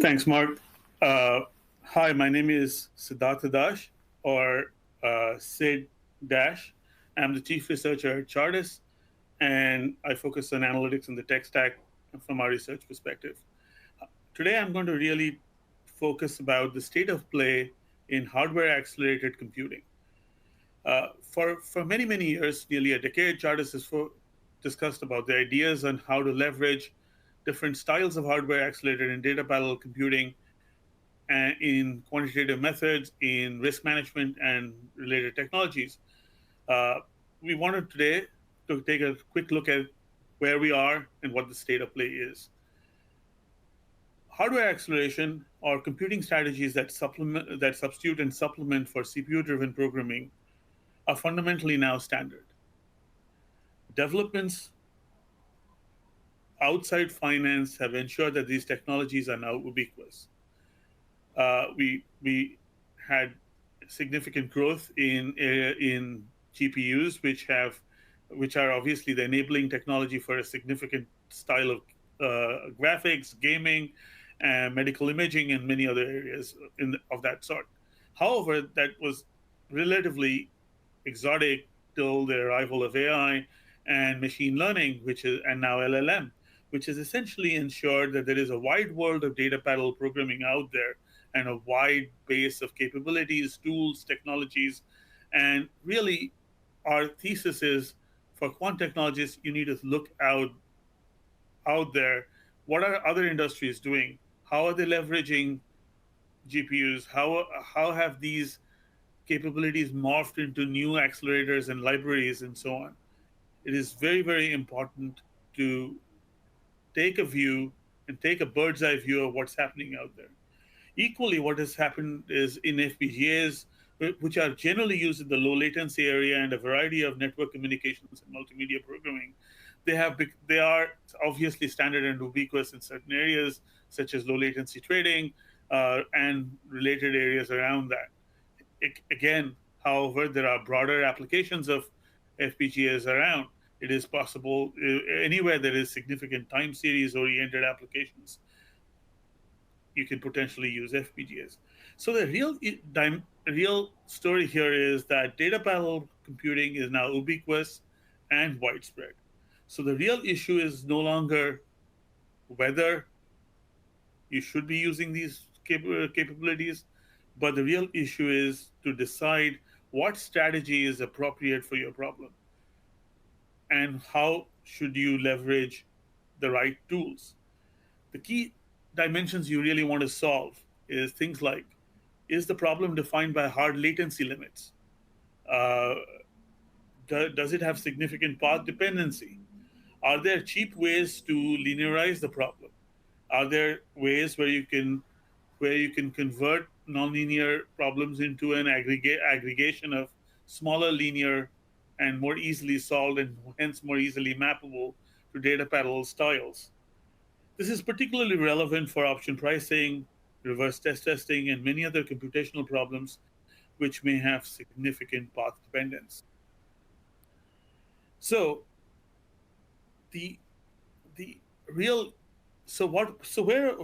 Thanks, Mark. Uh, Hi, my name is Sidhartha Dash, or Sid Dash. I'm the chief researcher at Chartis, and I focus on analytics and the tech stack from our research perspective. Today, I'm going to really focus about the state of play in hardware-accelerated computing. For many years, nearly a decade, Chartis has discussed about the ideas on how to leverage different styles of hardware-accelerated and data parallel computing in quantitative methods, in risk management, and related technologies. Uh, we wanted today to take a quick look at where we are and what the state of play is. Hardware acceleration, or computing strategies that substitute and supplement for CPU-driven programming, are fundamentally now standard. Developments outside finance have ensured that these technologies are now ubiquitous. We had significant growth in GPUs, which are obviously the enabling technology for a significant style of graphics, gaming, medical imaging, and many other areas of that sort. However, that was relatively exotic till the arrival of AI and machine learning, and now LLM, which has essentially ensured that there is a wide world of data parallel programming out there and a wide base of capabilities, tools, technologies. And really, our thesis is for quant technologists, you need to look out there. What are other industries doing? How are they leveraging GPUs? How have these capabilities morphed into new accelerators and libraries and so on? It is very important to take a view and take a bird's eye view of what's happening out there. Equally, what has happened is in FPGAs, which are generally used in the low latency area and a variety of network communications and multimedia programming, they are obviously standard and ubiquitous in certain areas, such as low latency trading and related areas around that. Again, however, there are broader applications of FPGAs around. It is possible anywhere there is significant time series oriented applications, you can potentially use FPGAs. So the real story here is that data parallel computing is now ubiquitous and widespread. So the real issue is no longer whether you should be using these capabilities, but the real issue is to decide what strategy is appropriate for your problem and how should you leverage the right tools. The key dimensions you really want to solve is things like, is the problem defined by hard latency limits? Uh, does it have significant path dependency? Are there cheap ways to linearize the problem? Are there ways where you can convert nonlinear problems into an aggregation of smaller linear and more easily solved and hence more easily mappable to data parallel styles? This is particularly relevant for option pricing, reverse test testing, and many other computational problems which may have significant path dependence. So the the real so where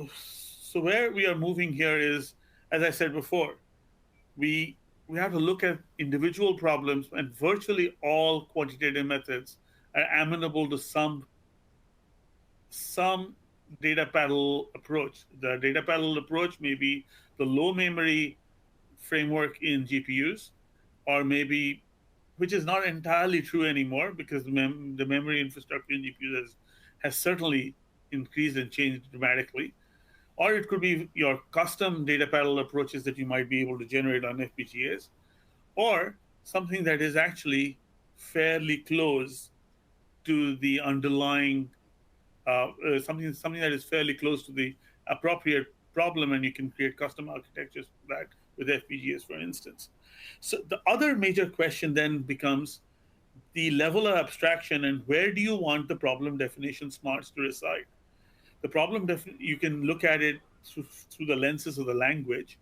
we are moving here is, as I said before, we we have to look at individual problems, and virtually all quantitative methods are amenable to some data parallel approach. The data parallel approach may be the low memory framework in GPUs, or maybe, which is not entirely true anymore because the memory infrastructure in GPUs has certainly increased and changed dramatically. Or it could be your custom data parallel approaches that you might be able to generate on FPGAs, or something that is actually fairly close to the underlying something that is fairly close to the appropriate problem, and you can create custom architectures for that with FPGAs, for instance. So the other major question then becomes the level of abstraction and where do you want the problem definition smarts to reside. The you can look at it through the lenses of the language.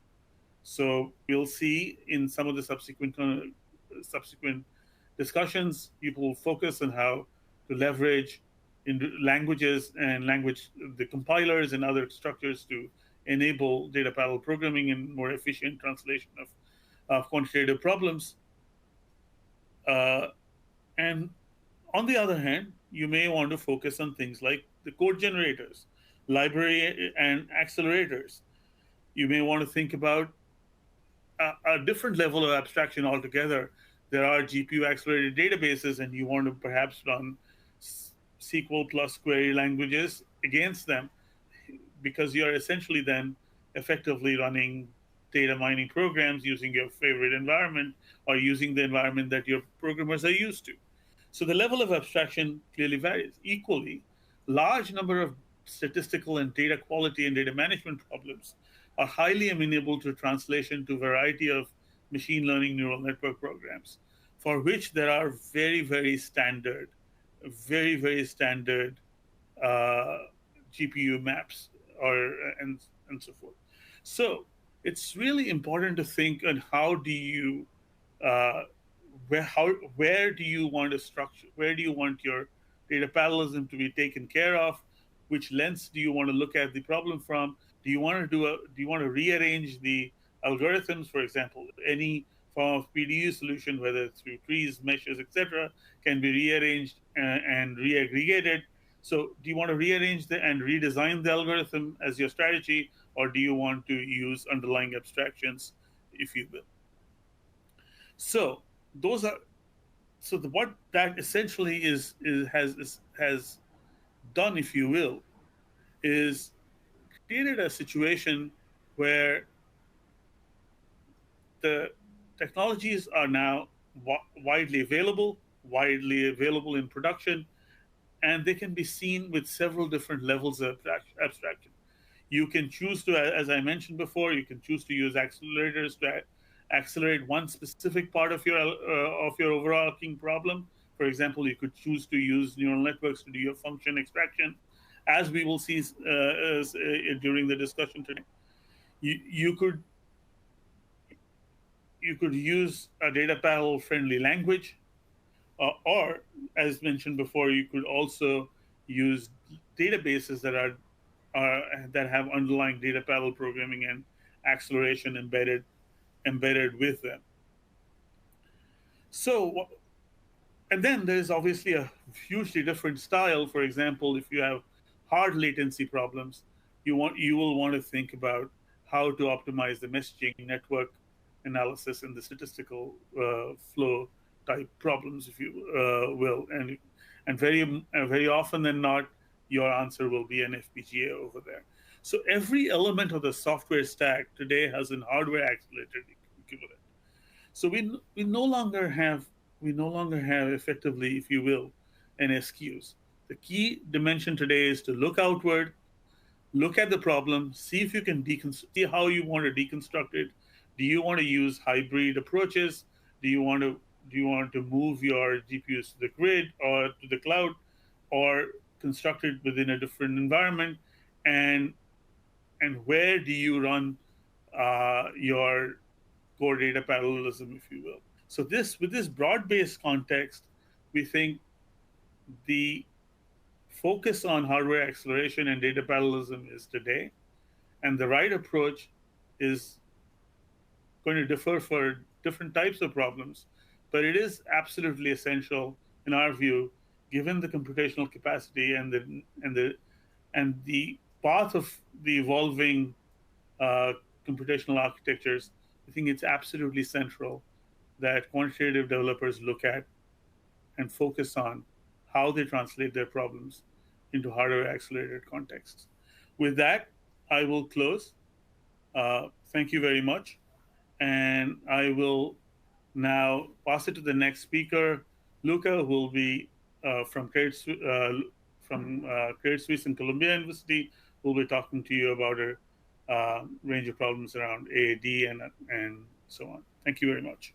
So we'll see in some of the subsequent discussions, people will focus on how to leverage in languages and the compilers and other structures to enable data parallel programming and more efficient translation of quantitative problems. Uh, and on the other hand, you may want to focus on things like the code generators, library and accelerators. You may want to think about a different level of abstraction altogether. There are GPU accelerated databases, and you want to perhaps run SQL plus query languages against them, because you're essentially then effectively running data mining programs using your favorite environment or using the environment that your programmers are used to. So the level of abstraction clearly varies. Equally, large number of statistical and data quality and data management problems are highly amenable to translation to a variety of machine learning neural network programs, for which there are very standard uh, GPU maps or and so forth. So it's really important to think on how do you uh, where do you want to structure, where do you want your data parallelism to be taken care of, which lens do you want to look at the problem from. Do you want to rearrange the algorithms, for example? Any form of PDU solution, whether through trees, meshes, etc., can be rearranged and reaggregated. So do you want to rearrange and redesign the algorithm as your strategy, or do you want to use underlying abstractions, if you will? So those are what that essentially has done, if you will, is created a situation where the technologies are now widely available in production, and they can be seen with several different levels of abstraction. You can choose to, as I mentioned before, you can choose to use accelerators to accelerate one specific part of your overarching problem. For example, you could choose to use neural networks to do your function extraction, as we will see during the discussion today. You could use a data parallel friendly language, or as mentioned before, you could also use databases that have underlying data parallel programming and acceleration embedded with them. So, and then there's obviously a hugely different style. For example, if you have hard latency problems, you will want to think about how to optimize the messaging network analysis and the statistical flow type problems, if you will, and very often than not, your answer will be an FPGA over there. So every element of the software stack today has an hardware accelerated equivalent. So we no longer have effectively, if you will, an excuse. The key dimension today is to look outward, look at the problem, see if you can see how you want to deconstruct it. Do you want to use hybrid approaches? Do you want to move your GPUs to the grid or to the cloud, or construct it within a different environment? And where do you run your core data parallelism, if you will? So with this broad-based context, we think the focus on hardware acceleration and data parallelism is today, and the right approach is going to differ for different types of problems, but it is absolutely essential in our view, given the computational capacity and the path of the evolving uh, computational architectures. I think it's absolutely central that quantitative developers look at and focus on how they translate their problems into hardware accelerated contexts. With that, I will close. Thank you very much. And I will now pass it to the next speaker, Luca, who will be Credit Suisse and Columbia University, who will be talking to you about a range of problems around AAD and so on. Thank you very much.